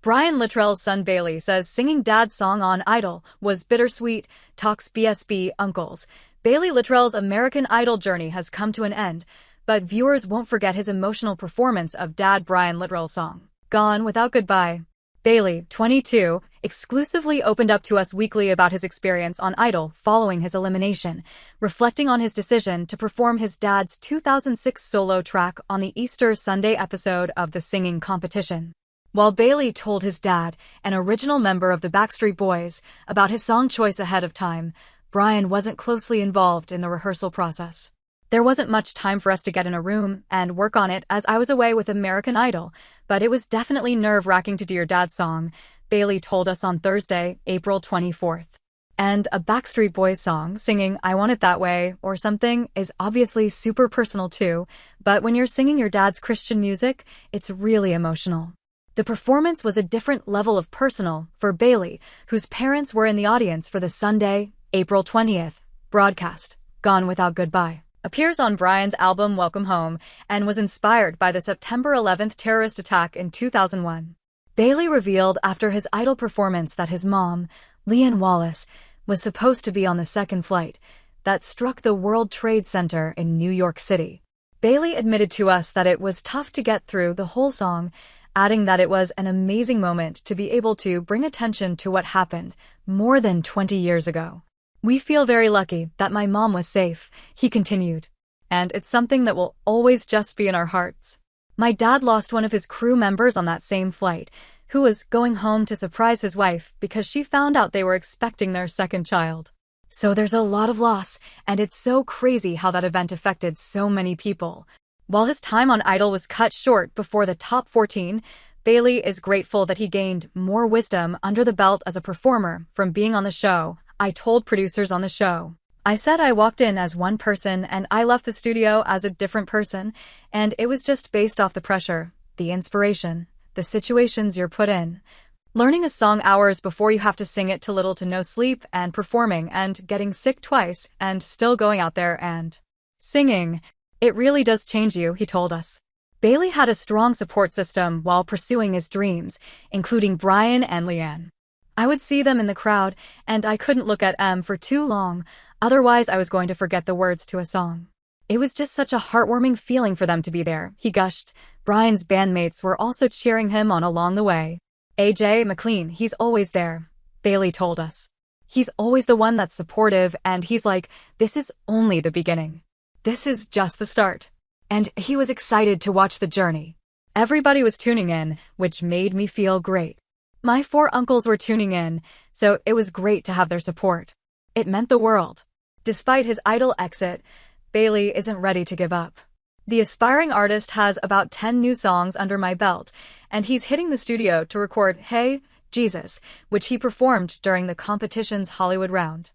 Brian Littrell's son Baylee says singing Dad's song on Idol was bittersweet, talks BSB uncles. Baylee Littrell's American Idol journey has come to an end, but viewers won't forget his emotional performance of Dad Brian Littrell's song, Gone Without Goodbye. Baylee, 22, exclusively opened up to Us Weekly about his experience on Idol following his elimination, reflecting on his decision to perform his dad's 2006 solo track on the Easter Sunday episode of the singing competition. While Baylee told his dad, an original member of the Backstreet Boys, about his song choice ahead of time, Brian wasn't closely involved in the rehearsal process. There wasn't much time for us to get in a room and work on it as I was away with American Idol, but it was definitely nerve-wracking to do your dad's song, Baylee told us on Thursday, April 24th. And a Backstreet Boys song singing I Want It That Way or something is obviously super personal too, but when you're singing your dad's Christian music, it's really emotional. The performance was a different level of personal for Baylee, whose parents were in the audience for the Sunday, April 20th, broadcast. Gone Without Goodbye appears on Brian's album Welcome Home and was inspired by the September 11th terrorist attack in 2001. Baylee revealed after his Idol performance that his mom, Leanne Wallace, was supposed to be on the second flight that struck the World Trade Center in New York City. Baylee admitted to us that it was tough to get through the whole song, adding that it was an amazing moment to be able to bring attention to what happened more than 20 years ago. We feel very lucky that my mom was safe, he continued. And it's something that will always just be in our hearts. My dad lost one of his crew members on that same flight, who was going home to surprise his wife because she found out they were expecting their second child. So there's a lot of loss, and it's so crazy how that event affected so many people. While his time on Idol was cut short before the top 14, Baylee is grateful that he gained more wisdom under the belt as a performer from being on the show. I told producers on the show. I said I walked in as one person and I left the studio as a different person, and it was just based off the pressure, the inspiration, the situations you're put in. Learning a song hours before you have to sing it to little to no sleep and performing and getting sick twice and still going out there and singing. It really does change you, he told us. Baylee had a strong support system while pursuing his dreams, including Brian and Leanne. I would see them in the crowd, and I couldn't look at them for too long, otherwise I was going to forget the words to a song. It was just such a heartwarming feeling for them to be there, he gushed. Brian's bandmates were also cheering him on along the way. AJ McLean, he's always there, Baylee told us. He's always the one that's supportive, and he's like, this is only the beginning. This is just the start. And he was excited to watch the journey. Everybody was tuning in, which made me feel great. My 4 uncles were tuning in, so it was great to have their support. It meant the world. Despite his Idol exit, Baylee isn't ready to give up. The aspiring artist has about 10 new songs under my belt, and he's hitting the studio to record Hey, Jesus, which he performed during the competition's Hollywood round.